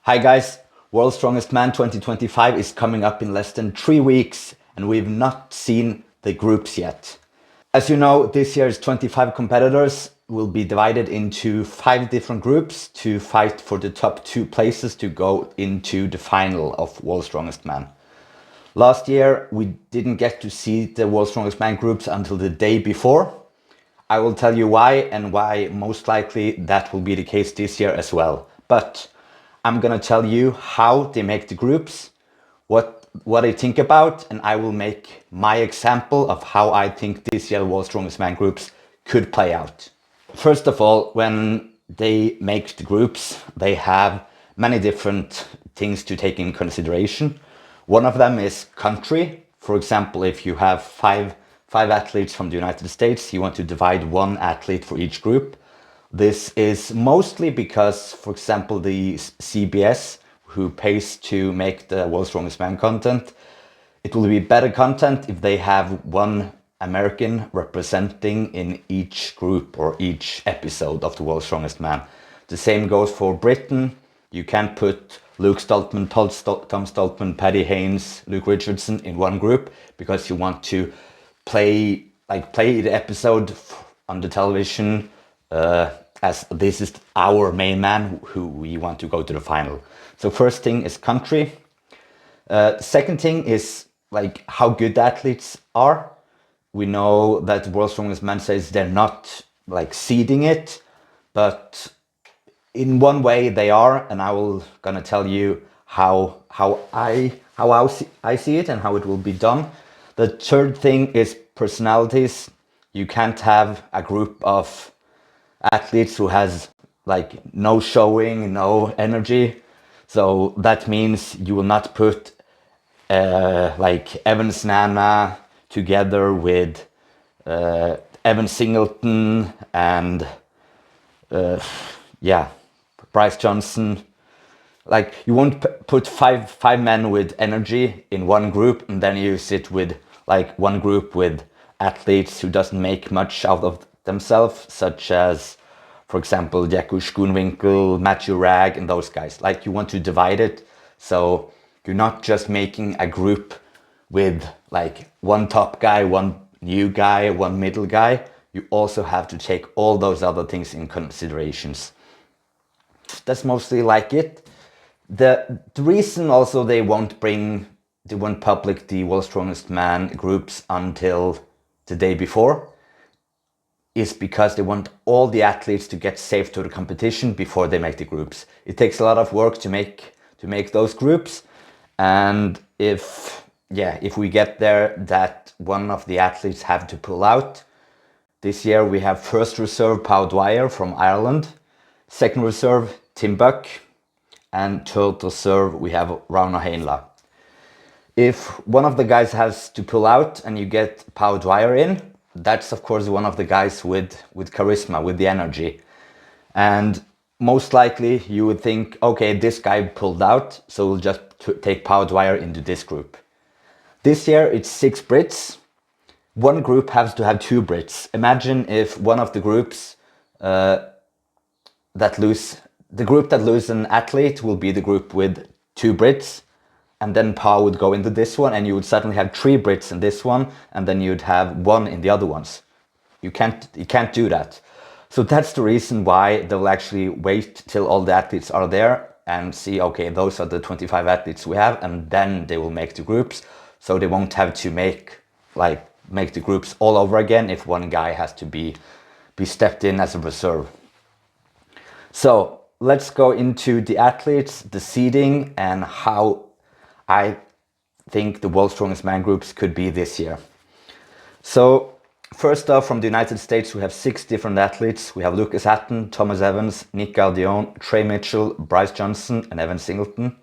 Hi guys, World's Strongest Man 2025 is coming up in less than 3 weeks and we've not seen the groups yet. As you know, this year's 25 competitors will be divided into 5 different groups to fight for the top 2 places to go into the final of World's Strongest Man. Last year we didn't get to see the World's Strongest Man groups until the day before. I will tell you why and why most likely that will be the case this year as well. But I'm gonna tell you how they make the groups, what I think about, and I will make my example of how I think this year World's Strongest Man groups could play out. First of all, when they make the groups, they have many different things to take in consideration. One of them is country. For example, if you have five athletes from the United States, you want to divide 1 athlete for each group. This is mostly because, for example, the CBS, who pays to make the World's Strongest Man content, it will be better content if they have 1 American representing in each group or each episode of the World's Strongest Man. The same goes for Britain. You can't put Luke Stoltman, Tom Stoltman, Paddy Haynes, Luke Richardson in 1 group because you want to play the episode on the television as this is our main man who we want to go to the final. So first thing is country. Second thing is how good the athletes are. We know that World's Strongest Man says they're not seeding it, but in one way they are, and I will gonna tell you how I see it and how it will be done. The third thing is personalities. You can't have a group of athletes who has no showing, no energy. So that means you will not put Evans Nana together with Evan Singleton and Bryce Johnson. You won't put five men with energy in 1 group and then you sit with 1 group with athletes who doesn't make much out of themselves, such as, for example, Jakush Schoonwinkel, Matthew Ragg, and those guys. You want to divide it, so you're not just making a group with 1 top guy, 1 new guy, 1 middle guy. You also have to take all those other things in considerations. That's mostly it. The reason also they won't public the World's Strongest Man groups until the day before is because they want all the athletes to get safe to the competition before they make the groups. It takes a lot of work to make those groups, and if we get there that one of the athletes have to pull out. This year we have first reserve Pau Dwyer from Ireland, second reserve Tim Buck, and third reserve we have Rauno Heinla. If one of the guys has to pull out and you get Pau Dwyer in, that's of course one of the guys with charisma, with the energy. And most likely you would think, okay, this guy pulled out, so we'll just take Pau Dwyer into this group. This year it's 6 Brits. 1 group has to have 2 Brits. Imagine if one of the groups the group that loses an athlete will be the group with 2 Brits, and then Pau would go into this one and you would suddenly have 3 Brits in this one, and then you'd have 1 in the other ones. You can't do that. So that's the reason why they'll actually wait till all the athletes are there and see, okay, those are the 25 athletes we have, and then they will make the groups. So they won't have to make the groups all over again if 1 guy has to be stepped in as a reserve. So let's go into the athletes, the seeding, and how I think the World's Strongest Man groups could be this year. So first off, from the United States, we have 6 different athletes. We have Lucas Hatton, Thomas Evans, Nick Galdion, Trey Mitchell, Bryce Johnson, and Evan Singleton.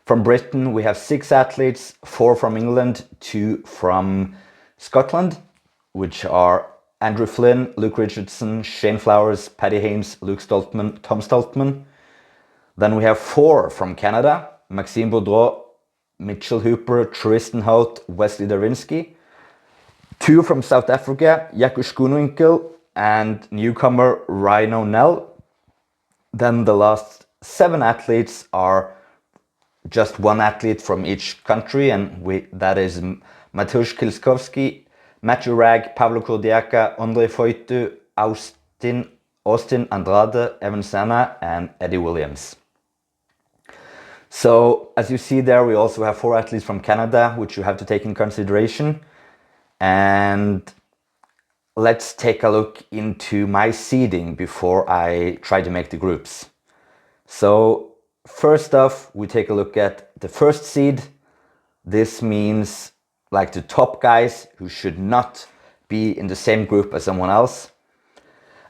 From Britain, we have 6 athletes, 4 from England, 2 from Scotland, which are Andrew Flynn, Luke Richardson, Shane Flowers, Paddy Haynes, Luke Stoltman, Tom Stoltman. Then we have 4 from Canada, Maxime Boudreau, Mitchell Hooper, Tristan Holt, Wesley Darinsky. 2 from South Africa, Jakush Schoonwinkel and newcomer Ryan O'Neill. Then the last 7 athletes are just one athlete from each country, and that is Mateusz Kilskowski, Matthew Ragg, Pablo Kurdiaka, Ondrej Foytu, Austin Andrade, Evan Sana, and Eddie Williams. So as you see there, we also have 4 athletes from Canada, which you have to take in consideration. And let's take a look into my seeding before I try to make the groups. So first off, we take a look at the first seed. This means like the top guys who should not be in the same group as someone else.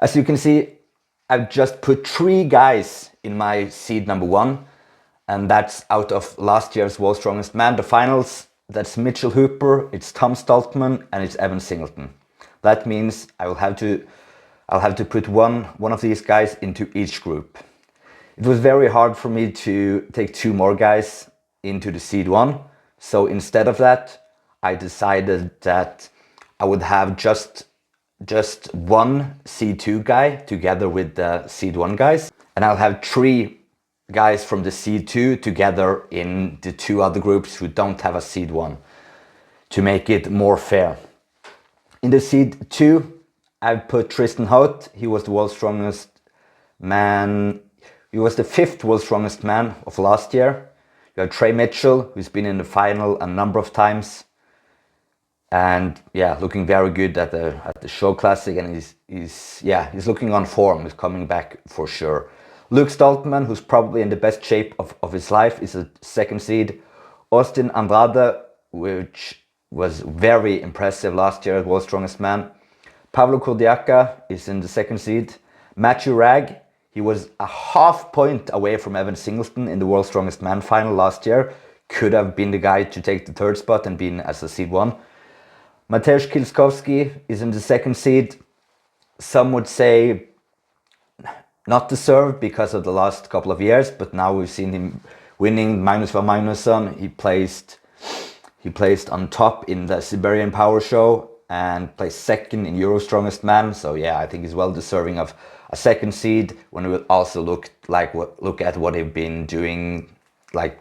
As you can see, I've just put 3 guys in my seed number 1, and that's out of last year's World's Strongest Man, the finals. That's Mitchell Hooper, it's Tom Stoltman, and it's Evan Singleton. That means I'll have to put one of these guys into each group. It was very hard for me to take 2 more guys into the seed 1. So instead of that, I decided that I would have just one seed 2 guy together with the seed 1 guys. And I'll have 3 guys from the seed 2 together in the 2 other groups who don't have a seed 1 to make it more fair. In the seed 2, I've put Tristan Hout. He was the world's strongest man. He was the 5th world's strongest man of last year. You have Trey Mitchell, who's been in the final a number of times. And yeah, looking very good at the Show Classic, and he's looking on form. He's coming back for sure. Luke Stoltman, who's probably in the best shape of his life, is a 2nd seed. Austin Andrade, which was very impressive last year at World's Strongest Man. Pablo Kurdiaka is in the 2nd seed. Matthew Ragg, he was a half point away from Evan Singleton in the World's Strongest Man final last year. Could have been the guy to take the 3rd spot and been as a seed 1. Mateusz Kilskowski is in the 2nd seed. Some would say not deserved because of the last couple of years, but now we've seen him winning Magnus van Magnusson. He placed on top in the Siberian Power Show and placed 2nd in Euro Strongest Man. So yeah, I think he's well deserving of a 2nd seed when we also look at what he's been doing like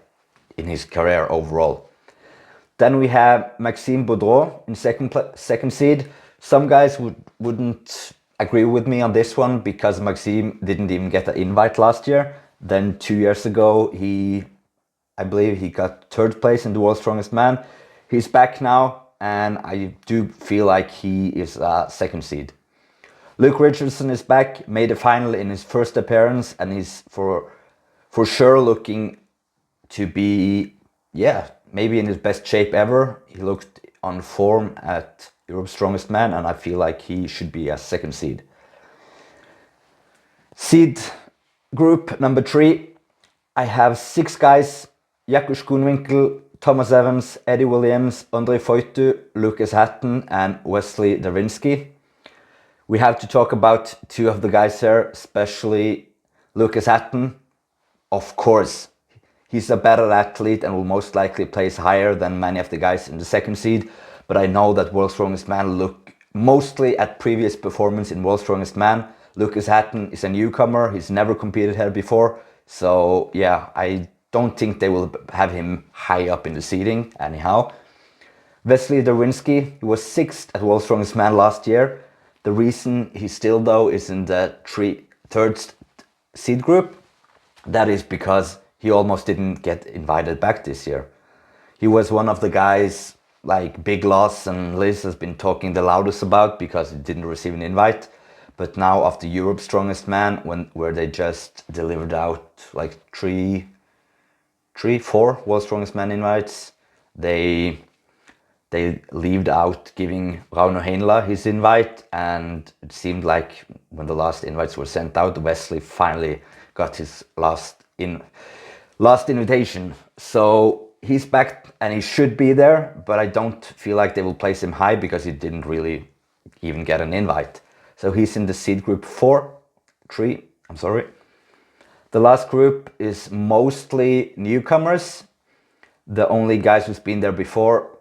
in his career overall. Then we have Maxime Baudreau in 2nd seed. Some guys wouldn't agree with me on this one because Maxime didn't even get an invite last year. Then 2 years ago, I believe he got 3rd place in the World's Strongest Man. He's back now, and I do feel like he is a 2nd seed. Luke Richardson is back, made a final in his 1st appearance, and he's for sure looking to be, maybe in his best shape ever. He looked on form at Europe's Strongest Man, and I feel like he should be a 2nd seed. Seed group number 3, I have 6 guys: Jakuš Kuhnwinkel, Thomas Evans, Eddie Williams, Ondrej Foytu, Lucas Hatton, and Wesley Derwinski. We have to talk about 2 of the guys here, especially Lucas Hatton. Of course, he's a better athlete and will most likely place higher than many of the guys in the 2nd seed. But I know that World's Strongest Man look mostly at previous performance in World's Strongest Man. Lucas Hatton is a newcomer. He's never competed here before. So yeah, I don't think they will have him high up in the seeding anyhow. Wesley Derwinski, he was 6th at World's Strongest Man last year. The reason he still though is in the 3rd seed group, that is because he almost didn't get invited back this year. He was one of the guys like Big Loss and Liz has been talking the loudest about because he didn't receive an invite. But now after Europe's Strongest Man, where they just delivered out like 4 World's Strongest Man invites, they leaved out giving Rauno Heinla his invite, and it seemed like when the last invites were sent out, Wesley finally got his last invitation. So he's back and he should be there, but I don't feel like they will place him high because he didn't really even get an invite. So he's in the seed group 3. The last group is mostly newcomers. The only guys who's been there before,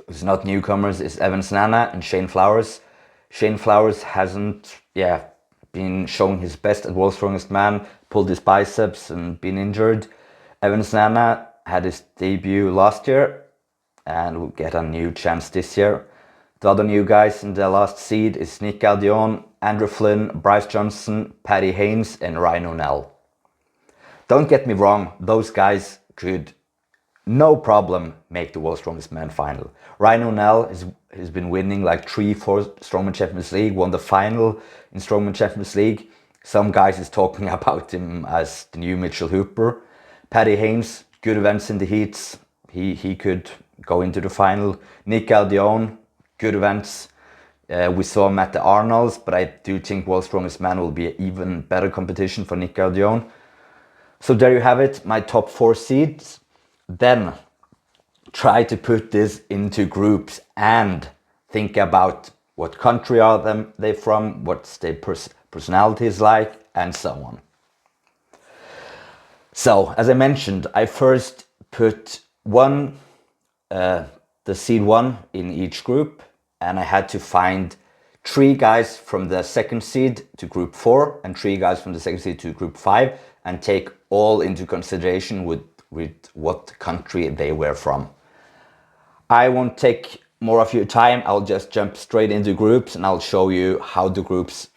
who's not newcomers, is Evan Snana and Shane Flowers. Shane Flowers hasn't been showing his best at World's Strongest Man, pulled his biceps and been injured. Evan Snana had his debut last year and will get a new chance this year. The other new guys in the last seed is Nick Aldion, Andrew Flynn, Bryce Johnson, Paddy Haynes and Ryan O'Neill. Don't get me wrong, those guys could no problem make the World's Strongest Man final. Ryan O'Neill has been winning like 3-4 Strongman Champions League, won the final in Strongman Champions League. Some guys is talking about him as the new Mitchell Hooper. Paddy Haynes, good events in the heats. He could go into the final. Nick Aldion, good events. We saw him at the Arnolds, but I do think World's Strongest Man will be an even better competition for Nick Aldion. So there you have it, my top 4 seeds. Then try to put this into groups and think about what country are they from, what's their personality is like, and so on. So, as I mentioned, I first put the seed 1 in each group, and I had to find 3 guys from the second seed to group 4 and 3 guys from the second seed to group 5 and take all into consideration with what country they were from. I won't take more of your time. I'll just jump straight into groups and I'll show you how the groups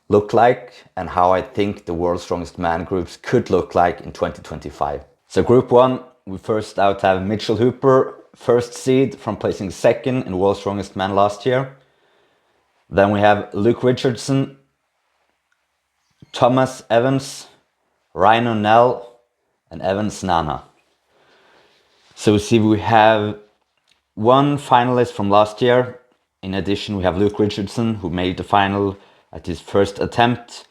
look like and how I think the World's Strongest Man groups could look like in 2025. So group 1, we first out have Mitchell Hooper, first seed from placing second in World's Strongest Man last year. Then we have Luke Richardson, Thomas Evans, Ryan O'Neill and Evan Snana. So we see we have 1 finalist from last year. In addition, we have Luke Richardson, who made the final at his first attempt.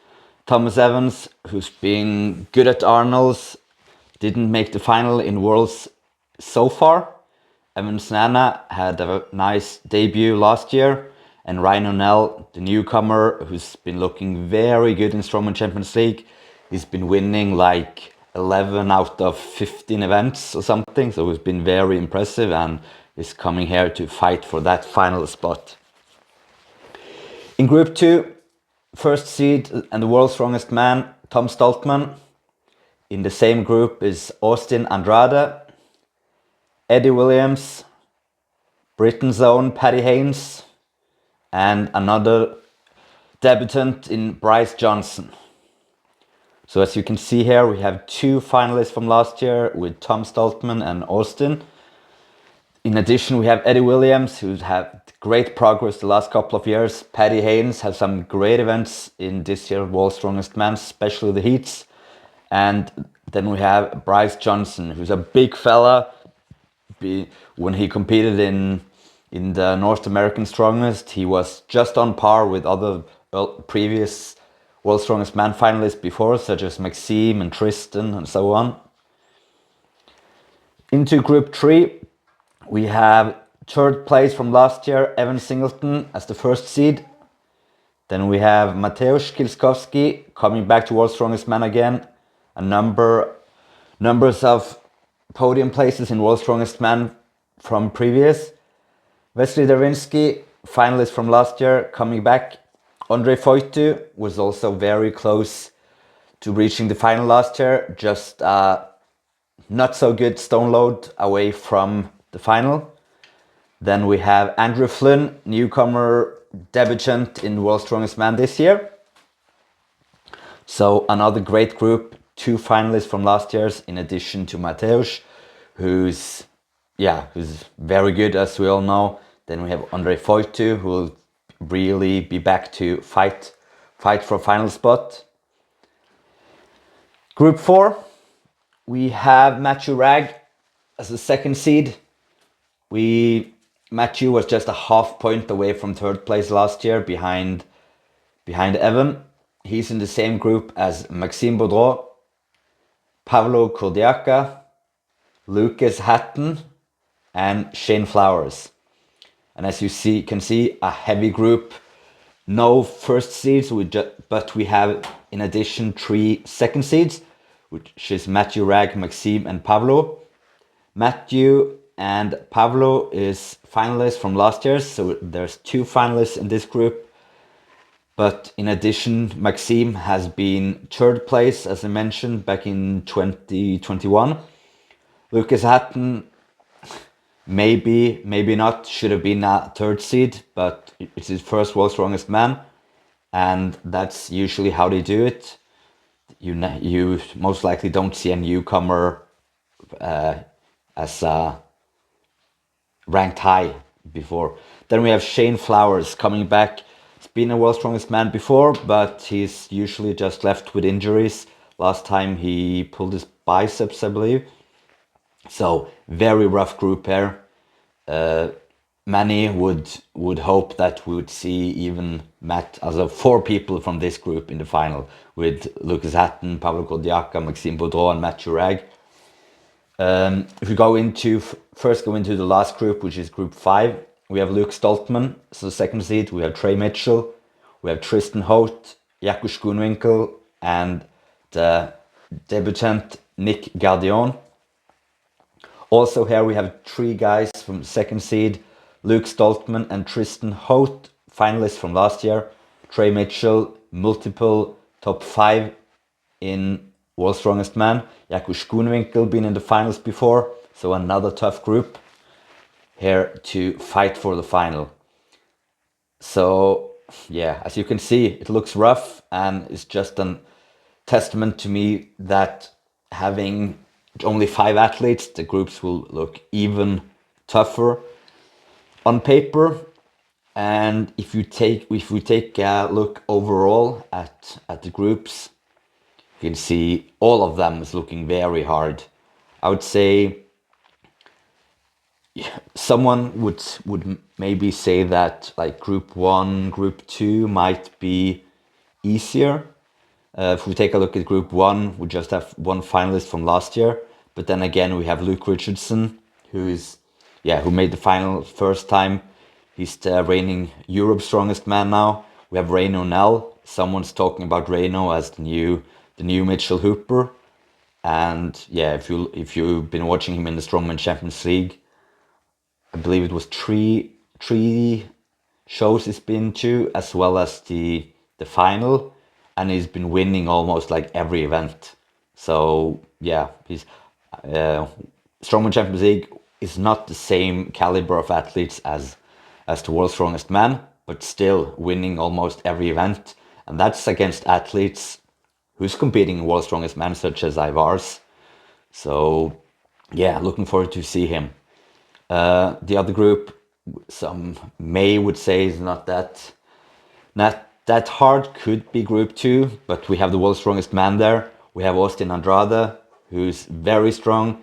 Thomas Evans, who's been good at Arnold's, didn't make the final in Worlds so far. Evan Snana had a nice debut last year. And Ryan O'Neill, the newcomer, who's been looking very good in Strongman Champions League. He's been winning like 11 out of 15 events or something. So it's been very impressive and is coming here to fight for that final spot. In group 2, first seed and the World's Strongest Man, Tom Stoltman. In the same group is Austin Andrade, Eddie Williams, Britain's own Paddy Haynes, and another debutant in Bryce Johnson. So as you can see here, we have 2 finalists from last year with Tom Stoltman and Austin. In addition, we have Eddie Williams, who's had great progress the last couple of years. Paddy Haynes has some great events in this year's World's Strongest Man, especially the heats. And then we have Bryce Johnson, who's a big fella. When he competed in the North American Strongest, he was just on par with other previous World's Strongest Man finalists before, such as Maxime and Tristan and so on. Into group 3, we have 3rd place from last year, Evan Singleton as the first seed. Then we have Mateusz Kilskowski coming back to World's Strongest Man again. Numbers of podium places in World's Strongest Man from previous. Wesley Derwinski, finalist from last year, coming back. Andre Foytu was also very close to reaching the final last year, just not so good stone load away from the final. Then we have Andrew Flynn, newcomer debutant in World's Strongest Man this year. So another great group, 2 finalists from last year's in addition to Mateusz, who's very good as we all know. Then we have Andre Foytu, who will really be back to fight for a final spot. Group 4, we have Matthew Ragg as the second seed. Matthew was just a half point away from 3rd place last year behind Evan. He's in the same group as Maxime Baudreau, Pavlo Kurdiaka, Lucas Hatton and Shane Flowers. And as you can see, a heavy group. No first seeds, but we have in addition 3 second seeds, which is Matthew, Ragg, Maxime and Pavlo. Matthew and Pavlo is finalists from last year, so there's 2 finalists in this group. But in addition, Maxime has been third place, as I mentioned, back in 2021. Lucas Hatton, maybe not, should have been a third seed, but it's his first World's Strongest Man, and that's usually how they do it. You most likely don't see a newcomer as ranked high before. Then we have Shane Flowers coming back. He's been a World's Strongest Man before, but he's usually just left with injuries. Last time he pulled his biceps, I believe. So very rough group here. Many would hope that we would see even four people from this group in the final, with Lucas Hatton, Pablo Kodiaka, Maxime Baudreau, and Mathieu Rag. If we first go into the last group, which is Group 5, we have Luke Stoltman, so the second seed. We have Trey Mitchell, we have Tristan Holt, Jakob Schoenwinkel, and the debutant Nick Gardion. Also here we have three guys from second seed, Luke Stoltman and Tristan Holt, finalists from last year. Trey Mitchell, multiple top 5 in World's Strongest Man. Jakob Schoenwinkel been in the finals before, so another tough group here to fight for the final. So yeah, as you can see, it looks rough, and it's just a testament to me that having only 5 athletes, the groups will look even tougher on paper. And if we take a look overall at the groups, you can see all of them is looking very hard. I would say someone would maybe say that like Group 1, Group 2 might be easier. If we take a look at Group 1, we just have one finalist from last year. But then again, we have Luke Richardson, who made the final first time. He's the reigning Europe's strongest man now. We have Rayno Nell. Someone's talking about Rayno as the new Mitchell Hooper. And yeah, if you've been watching him in the Strongman Champions League, I believe it was three shows he's been to, as well as the final, and he's been winning almost like every event. So yeah, he's Strongman Champions League is not the same caliber of athletes as the World's Strongest Man, but still winning almost every event, and that's against athletes who's competing in World's Strongest Man, such as Ivars. So yeah, looking forward to see him. The other group, some would say is not that hard, could be Group 2, but we have the World's Strongest Man there. We have Austin Andrade, who's very strong,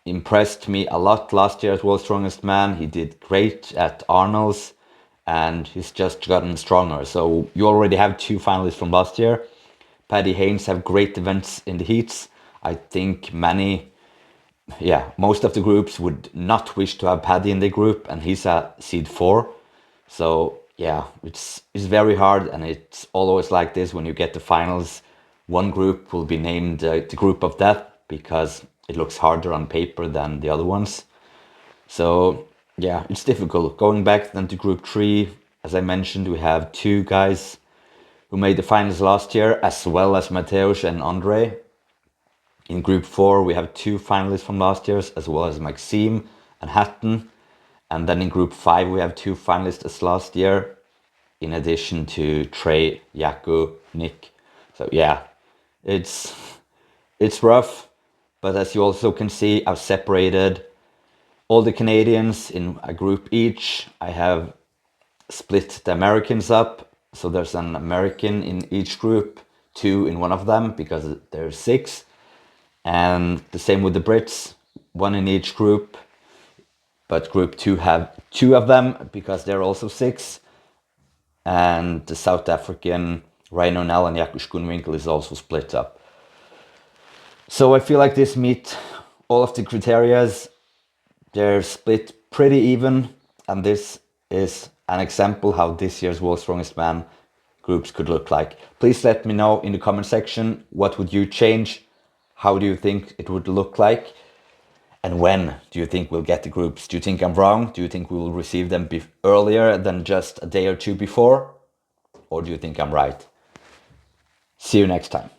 impressed me a lot last year at World's Strongest Man. He did great at Arnold's, and he's just gotten stronger. So you already have 2 finalists from last year. Paddy Haynes have great events in the heats. I think most of the groups would not wish to have Paddy in the group, and he's a seed 4. So yeah, it's very hard, and it's always like this when you get the finals. One group will be named the group of death because it looks harder on paper than the other ones. So yeah, it's difficult. Going back then to Group 3, as I mentioned, we have 2 guys who made the finals last year, as well as Mateusz and Andre. In Group 4, we have 2 finalists from last year, as well as Maxime and Hatton. And then in Group 5, we have 2 finalists as last year, in addition to Trey, Jakob, Nick. So yeah, it's rough. But as you also can see, I've separated all the Canadians in a group each. I have split the Americans up. So there's an American in each group, 2 in one of them, because there's 6. And the same with the Brits, 1 in each group. But Group 2 have 2 of them, because they're also 6. And the South African, Ryan O'Neill and Jakob Schoenwinkel, is also split up. So I feel like this meet all of the criterias. They're split pretty even, and this is an example how this year's World's Strongest Man groups could look like. Please let me know in the comment section, what would you change? How do you think it would look like? And when do you think we'll get the groups? Do you think I'm wrong? Do you think we will receive them earlier than just a day or 2 before? or do you think I'm right? See you next time.